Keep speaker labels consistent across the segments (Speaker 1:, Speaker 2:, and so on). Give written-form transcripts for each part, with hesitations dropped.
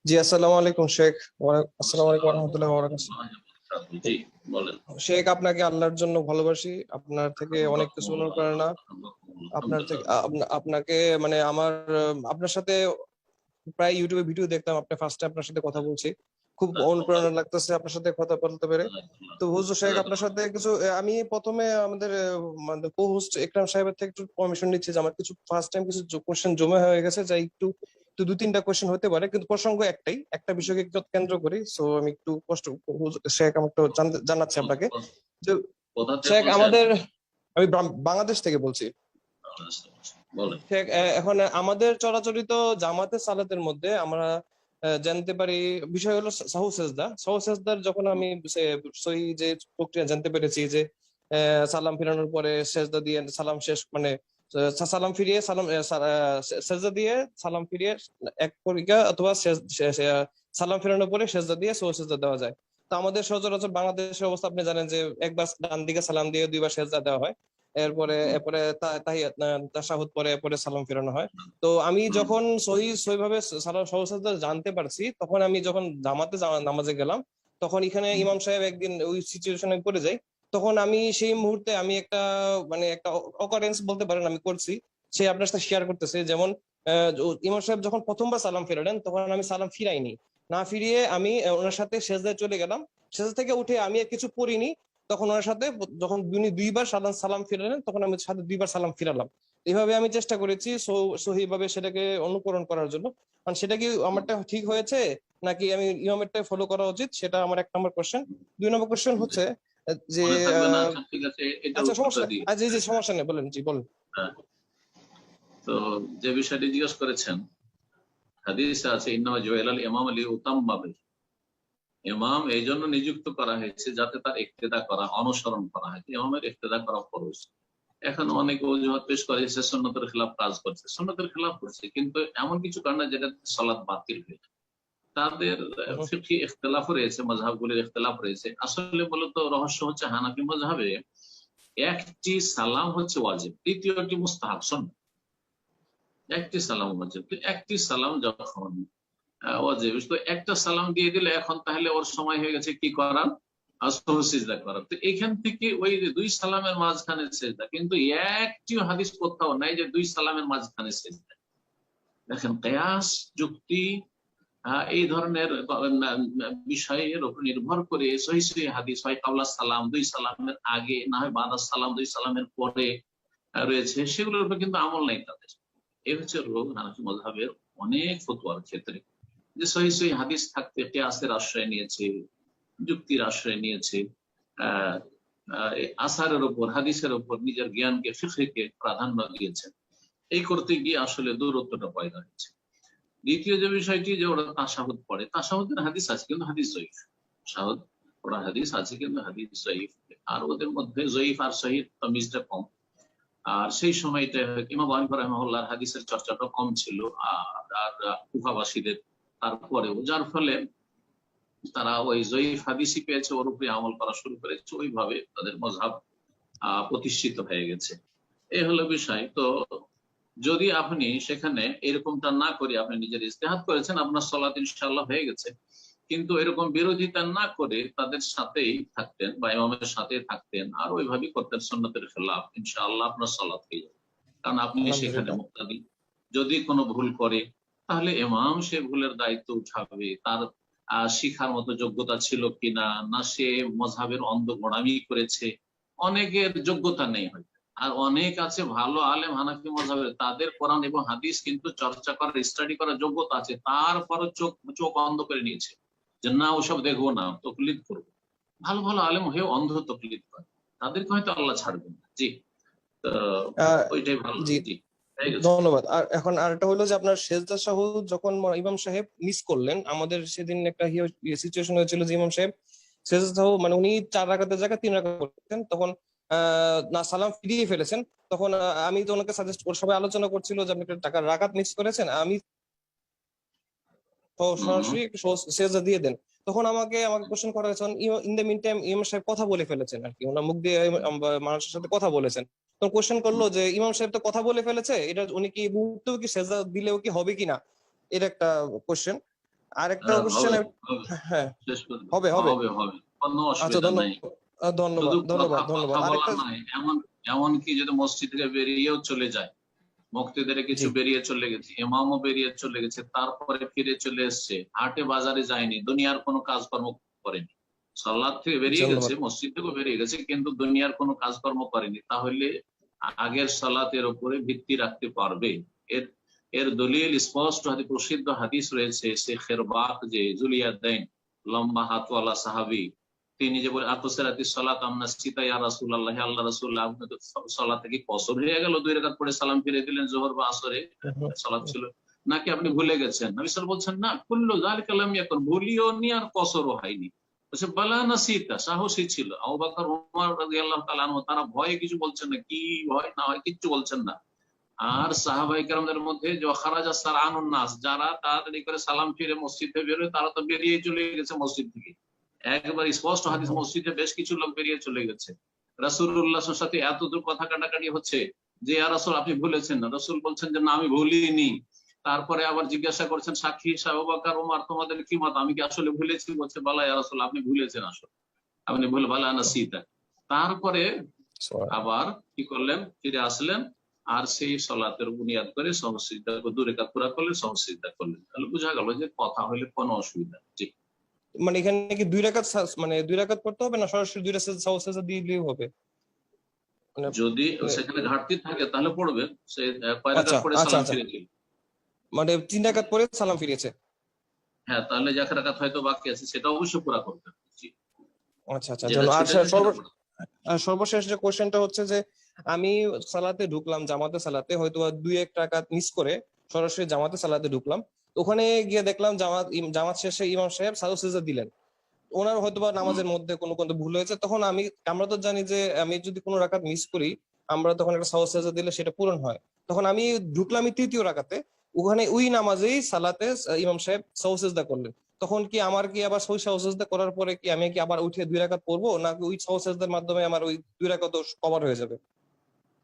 Speaker 1: জি, আসসালামু আলাইকুম শেখ। আসসালামু আলাইকুম রহমতুল্লাহ ওয়া
Speaker 2: জি, বলেন।
Speaker 1: শেখ, আপনাকে আল্লাহর জন্য ভালোবাসি। আপনার থেকে অনেক কিছু অনুপ্রেরণা। আপনার থেকে আপনাকে মানে আমার আপনার সাথে প্রায় ইউটিউবে ভিডিও দেখতাম। আপনি ফার্স্টে আপনার সাথে কথা বলছি, খুব অনুপ্রেরণা লাগতেছে আপনার সাথে কথা বলতে পেরে। তো হুজুর শেখ, আপনার সাথে কিছু আমি প্রথমে আমাদের মানে কো-হোস্ট একরাম সাহেবের থেকে একটু পারমিশন নিচ্ছি যে আমার কিছু ফার্স্ট টাইম কিছু কোশ্চেন জমা হয়ে গেছে, যাই একটু একটু দু তিনটা কোশ্চেন হতে পারে, কিন্তু প্রসঙ্গ একটাই, একটা বিষয়কে একটু কেন্দ্র করি। সো আমি একটু কষ্ট শেখ আমি একটু জানাচ্ছি আপনাকে যে
Speaker 2: কোথা থেকে
Speaker 1: শেখ
Speaker 2: বলছেন?
Speaker 1: আমাদের, আমি বাংলাদেশ থেকে বলছি।
Speaker 2: বলেন।
Speaker 1: শেখ, এখন আমাদের চরাচরিত জামাতে সালাতের মধ্যে আমরা জানতে পারি বিষয় হলো সাহু সেজদা। সাহু সেজদার যখন আমি সহি যে প্রক্রিয়া জানতে পেরেছি যে সালাম ফিরানোর পরে সেজদা দিয়ে সালাম শেষ, মানে সালাম ফিরিয়ে সালাম সেজদা দিয়ে সালাম ফিরিয়ে এক পরিকা অথবা সালাম ফিরানোর পরে সেজদা দিয়ে সহু সেজদা দেওয়া যায়। তো আমাদের সচরাচর বাংলাদেশের অবস্থা আপনি জানেন যে একবার ডান দিকে সালাম দিয়ে দুইবার সেজদা দেওয়া হয়। এরপরে এরপরে তাহিয়াত তাশাহুদ পরে এরপরে সালাম ফেরানো হয়। তো আমি যখন সহিভাবে সালাম সহসাদা জানতে পারছি, তখন আমি যখন জামাতে নামাজে গেলাম, তখন এখানে ইমাম সাহেব একদিন ওই সিচুয়েশনে পড়ে যাই। তখন আমি সেই মুহূর্তে আমি একটা মানে একটা অকারেন্স বলতে পারেন আমি করছি, সে আপনার সাথে শেয়ার করতেছে। যেমন ইমাম সাহেব যখন প্রথমবার সালাম ফেরালেন, তখন আমি সালাম ফিরাইনি, না ফিরিয়ে আমি ওনার সাথে সেজদায় চলে গেলাম। সেজদা থেকে উঠে আমি আর কিছু পড়িনি। তখন ওনার সাথে যখন উনি দুইবার সালাম সালাম ফিরালেন, তখন আমি সাথে দুইবার সালাম ফিরালাম। এইভাবে আমি চেষ্টা করেছি সহিভাবে সেটাকে অনুকরণ করার জন্য। কারণ সেটা কি আমারটা ঠিক হয়েছে নাকি আমি ইমামেরটা ফলো করা উচিত, সেটা আমার এক নম্বর কোশ্চেন। দুই নম্বর কোশ্চেন হচ্ছে যে
Speaker 2: মনে থাকবে না? আচ্ছা, ঠিক আছে, এটার
Speaker 1: আচ্ছা
Speaker 2: উত্তরটা
Speaker 1: সমস্যা,
Speaker 2: দিই।
Speaker 1: আচ্ছা জি সমস্যা নেই, বলেন, জি বলেন।
Speaker 2: হ্যাঁ, তো যে বিষয়টি জিজ্ঞেস করেছেন, হাদিসে আছে ইন্নামা জুইলাল ইমাম লিইউতাম্মা বিহি। ইমাম এই জন্য নিযুক্ত করা হয়েছে যাতে তার ইক্তেদা করা, অনুসরণ করা হয়। ইমামের ইক্তেদা করা ফরজ। এখন অনেক অজুহাত পেশ করে সে সুন্নতের খেলাফ কাজ করছে, সুন্নতের খেলাফ করছে, কিন্তু এমন কিছু কারণে যেটা সালাত বাতিল হয়ে যায়। তাদের
Speaker 1: হুম,
Speaker 2: ফিকহি ইখতিলাফ রয়েছে, মাযহাবগুলির ইখতিলাফ রয়েছে। আসলে মূলত রহস্য হচ্ছে হানাফি মাযহাবে একটি সালাম হচ্ছে ওয়াজিব, দ্বিতীয়টি মুস্তাহাব সুন্নাহ। একটি সালাম ওয়াজিব, তো একটি সালাম যখন ওয়াজিব, তো একটা সালাম দিয়ে দিলে এখন তাহলে ওর সময় হয়ে গেছে কি করার, সিজদা করার। তো এখান থেকে ওই যে দুই সালামের মাঝখানে সেজদা, কিন্তু একটি হাদিস কোথাও নাই যে দুই সালামের মাঝখানে সেজদা। দেখেন, কিয়াস যুক্তি এই ধরনের বিষয়ের উপর নির্ভর করে সহিহ সহিহ হাদিস হয় কাবলা সালাম দুই সালামের আগে, না হয় বাদা সালাম দুই সালামের পরে রয়েছে, সেগুলোর উপর কিন্তু আমল নেই তাদের। এই হচ্ছে রোগ হানাফি মাযহাবের অনেক ফতোয়ার ক্ষেত্রে, যে সহিহ সহিহ হাদিস থাকতে কিয়াসের আশ্রয় নিয়েছে, যুক্তির আশ্রয় নিয়েছে, আহ আসারের উপর, হাদিসের উপর নিজের জ্ঞানকে, ফিকহকে প্রাধান্য দিয়েছে। এই করতে গিয়ে আসলে দূরত্বটা পয়দা হয়েছে। দ্বিতীয় যে বিষয়টি, যে ওরা তাশাহুদ পড়ে, তাশাহুদের হাদিস আছে কিন্তু হাদিস জয়ীফ। তাশাহুদ ওরা হাদিস আছে কিন্তু হাদিস জয়ীফ। আর ওদের মধ্যে জয়ীফ আর সহিহ তামিজটা কম। আর সেই সময়টা ইমাম আবু হানিফা রাহিমাহুল্লাহর হাদিসের চর্চাটা কম ছিল আর কুফাবাসীদের, তারপরেও, যার ফলে তারা ওই জয়ীফ হাদিসই পেয়েছে, ওর উপরে আমল করা শুরু করেছে, ওইভাবে তাদের মযহাব প্রতিষ্ঠিত হয়ে গেছে। এই হলো বিষয়। তো যদি আপনি সেখানে এরকমটা না করে আপনি নিজের ইজতিহাদ করেছেন, আপনার সালাত ইনশাআল্লাহ হয়ে গেছে, কিন্তু এরকম বিরোধিতা না করে তাদের সাথেই থাকতেন বা ইমামের সাথে থাকতেন আর ওইভাবেই করতেন সুন্নতের খেলাফ, ইনশাআল্লাহ আপনার সালাত হয়ে যাবে। কারণ আপনি সেখানে
Speaker 1: আলহামদুলিল্লাহ।
Speaker 2: মুক্তাদি। যদি কোনো ভুল করে তাহলে ইমাম সে ভুলের দায়িত্ব উঠাবে। তার শিখার মতো যোগ্যতা ছিল কিনা, না সে মযহাবের অন্ধ গোড়ামি করেছে। অনেকের যোগ্যতা নেই হয়তো, আর অনেক আছে ভালো আলেম হানাফি মাযহাবের, তাদের কোরআন এবং হাদিস কিন্তু চর্চা করার, স্টাডি করার যোগ্যতা আছে, তারপরও চোখ চোখ অন্ধ করে নিয়েছে যে না ওসব দেখবো না, তকলিদ করবো। ভালো ভালো আলেম হয়েও অন্ধ তকলিদ করে, তাদেরকে হয়তো আল্লাহ ছাড়বেন না। জি, তো
Speaker 1: আহ
Speaker 2: ওইটাই ভালো।
Speaker 1: জি,
Speaker 2: জি, হয়ে গেছে।
Speaker 1: ধন্যবাদ। আর এখন আরেকটা হলো যে আপনার সেজদা সাহু যখন ইমাম সাহেব মিস করলেন, আমাদের সেদিন একটা সিচুয়েশন হয়েছিল যে ইমাম সাহেব সেজদা সাহু মানে উনি 4 রাকাতের জায়গায় 3 রাকাত করতেন, তখন না সালাম ফিরিয়ে ফেলেছেন। তখন আমি তো ওনাকে সাজেস্ট, ওর সবাই আলোচনা করছিল যে আপনি একটা টাকার রাকাত মিস করেছেন, আমি
Speaker 2: হম।
Speaker 1: সরাসরি একটু সেজদা দিয়ে দেন। তখন আমাকে আমাকে কোশ্চেন করা হয়েছে, ইন দ্য মিন টাইম ইমাম সাহেব কথা বলে ফেলেছেন আর কি, ওনার মুখ দিয়ে মানুষের সাথে কথা বলেছেন। তো কোশ্চেন করলো যে ইমাম সাহেব তো কথা বলে ফেলেছে, এটা উনি কি মুহূর্তেও কি সেজদা দিলেও কি হবে কিনা, এটা একটা কোশ্চেন। আরেকটা কোশ্চেন।
Speaker 2: হবে হবে
Speaker 1: হ্যাঁ,
Speaker 2: শেষ পর্যন্ত
Speaker 1: হবে হবে।
Speaker 2: হবে হবে কোনো
Speaker 1: আচ্ছা,
Speaker 2: অসুবিধা নাই।
Speaker 1: ধন্যবাদ
Speaker 2: শুধু
Speaker 1: ধন্যবাদ
Speaker 2: কথা
Speaker 1: ধন্যবাদ।
Speaker 2: কথা বলা
Speaker 1: আরেকটা।
Speaker 2: নয়, এমন কি যদি মসজিদ থেকে বেরিয়েও চলে যায়, মুক্তিদের কিছু
Speaker 1: জি,
Speaker 2: বেরিয়ে চলে গেছে, ইমামও বেরিয়ে চলে গেছে, তারপরে ফিরে চলে এসছে, হাটে বাজারে যায়নি, দুনিয়ার কোনো কাজকর্ম করেনি, সালাত থেকে বেরিয়ে গেছে,
Speaker 1: ধন্যবাদ।
Speaker 2: মসজিদ থেকেও বেরিয়ে গেছে, কিন্তু দুনিয়ার কোনো কাজকর্ম করেনি, তাহলে আগের সালাতের উপরে ভিত্তি রাখতে পারবে। এর এর দলিল স্পষ্ট প্রসিদ্ধ হাদিস রয়েছে, শেখের বাক যে জুলিয়াদাইন, লম্বা হাতওয়ালা সাহাবি, তিনি যে বলে আতসেরাতি সালাত আমনা সিতা ইয়া রাসূলুল্লাহ, আল্লাহ রাসূলুল্লাহ আপনি তো সালাত থেকে কসর হয়ে গেল, 2 রাকাত পড়ে সালাম ফিরে দিলেন, যোহর বা আসরে সালাত ছিল, নাকি আপনি ভুলে গেছেন? নবী সাল্লাল্লাহু আলাইহি ওয়াসাল্লাম বলছেন না, কুল্লু যালিকা লাম ইয়াকুন, ভুলিও নি আর কসরও হয়নি। বলছে বালা নাসিতা, সাহসী ছিল। আবু বকর ওমর রাদিয়াল্লাহু তাআলা আনহু তারা ভয়ে কিছু বলছেন না, কি ভয় না হয় কিচ্ছু বলছেন না। আর সাহাবায়ে কেরামদের মধ্যে যে খারাজা সারআনুন নাস, যারা তাড়াতাড়ি করে সালাম ফিরে মসজিদে বেরোয়, তারা তো বেরিয়ে চলে গেছে মসজিদ থেকে, একবার স্পষ্ট হাদিস, মসজিদে বেশ কিছু লোক বেরিয়ে চলে গেছে। রাসূলুল্লাহর সাথে এতদূর কথা কাটাকাটি হচ্ছে যে ইয়া রাসূল আপনি ভুলেছেন না, রাসূল বলছেন যে না আমি ভুলিনি। তারপরে আবার জিজ্ঞাসা করছেন সাক্ষী হিসাবে, আবু বকর ওমর তোমাদের কি মত, আমি কি আসলে ভুলেছি? বলছে বালা ইয়া রাসূল আপনি ভুলেছেন, আসলে আপনি ভুল, বালা নাসিতা। তারপরে আবার কি করলেন, ফিরে আসলেন, আর সেই সালাতের বুনিয়াদ করে সহজসিজদা 2 রাকাত পুরা করলেন, সহজসিজদা করলেন। তাহলে বোঝা গেল যে কথা হলে কোনো অসুবিধা নেই। জি,
Speaker 1: মানে এখানে কি 2 রাকাত মানে 2 রাকাত পড়তে হবে, না সরাসরি 2 রাকাত সাহু সেজদা দিলেই হবে? মানে
Speaker 2: যদি
Speaker 1: মানে
Speaker 2: সেখানে ঘাটতি থাকে তাহলে পড়বে, সে কয় রাকাত
Speaker 1: আচ্ছা
Speaker 2: পড়ে
Speaker 1: আচ্ছা
Speaker 2: সালাম
Speaker 1: আচ্ছা,
Speaker 2: ফিরে দিল।
Speaker 1: মানে 3 রাকাত পরে সালাম ফিরিয়েছে।
Speaker 2: হ্যাঁ, তাহলে যে 1 রাকাত হয়তো বাকি আছে সেটা অবশ্যই পুরা করতে হবে। জি,
Speaker 1: আচ্ছা আচ্ছা,
Speaker 2: যেটা
Speaker 1: ধন্যবাদ। আর
Speaker 2: ছুটে যায় সেটা পড়া।
Speaker 1: সর্বশেষ যে কোশ্চেনটা হচ্ছে যে আমি সালাতে ঢুকলাম, জামাতে সালাতে হয়তো 2-1 রাকাত মিস করে সরাসরি জামাতে সালাতে ঢুকলাম। ওখানে গিয়ে দেখলাম জামাত শেষে ইমাম সাহেব সাজদা সিজদা দিলেন। ওনার হয়তোবা নামাজের মধ্যে কোনো কোনো ভুল হয়েছে, তখন আমরা তো জানি যে আমি যদি কোনো রাকাত মিস করি, আমরা তখন একটা সাজদা সিজদা দিলে সেটা পূরণ হয়। তখন আমি ঢুকলামই 3য় রাকাতে, ওখানে ওই নামাজেই সালাতে ইমাম সাহেব সাজদা সিজদা করলেন। তখন কি আমার কি আবার ওই সাজদা সিজদা করার পরে কি আমি কি আবার উঠে 2 রাকাত পড়বো, নাকি ওই সাজদা সিজদার মাধ্যমে আমার ওই 2 রাকাত কভার হয়ে যাবে?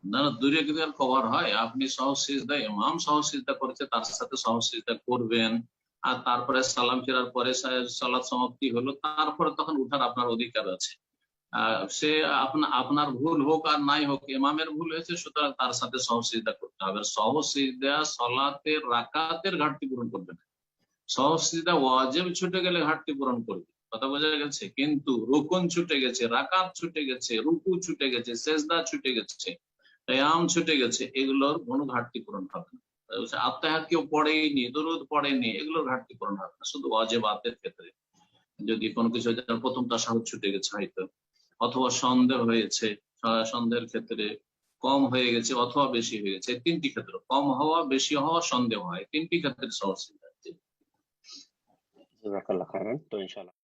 Speaker 2: না না, 2 রাকাত আর কভার হয়? আপনি সহজসিজদা, ইমাম সহজসিজদা করেছে তার সাথে সহজসিজদা করবেন, আর তারপরে সালাম ফেরার পরে সালাত সমাপ্তি হলো, তারপরে তখন উঠার আপনার অধিকার আছে। সে আপনার ভুল হোক আর নাই হোক, ইমামের ভুল হয়েছে, সুতরাং তার সাথে সহজসিজদা করতে হবে। সহজসিজদা সালাতের রাকাতের ঘাটতি পূরণ করবে না, সহজসিজদা ওয়াজিব ছুটে গেলে ঘাটতি পূরণ করবে, কথা বোঝা গেছে? কিন্তু রুকুন ছুটে গেছে, রাকাত ছুটে গেছে, রুকু ছুটে গেছে, সেজদা ছুটে গেছে, কিয়াম ছুটে গেছে, এগুলোর কোনো ঘাটতি পূরণ হবে না। আত্মাহাত কেউ পড়েইনি, দরুদ পড়েনি, এগুলোর ঘাটতি পূরণ হবে না। শুধু ওয়াজিবাতের ক্ষেত্রে যদি কোনো কিছু, প্রথম তাশাহুদ ছুটে গেছে হয়তো, অথবা সন্দেহ হয়েছে, সন্দেহের ক্ষেত্রে কম হয়ে গেছে অথবা বেশি হয়ে গেছে, 3টি ক্ষেত্রে, কম হওয়া, বেশি হওয়া, সন্দেহ হয়, 3টি ক্ষেত্রে সহজ।
Speaker 3: জাযাকাল্লাহ খাইরান। তো ইনশাআল্লাহ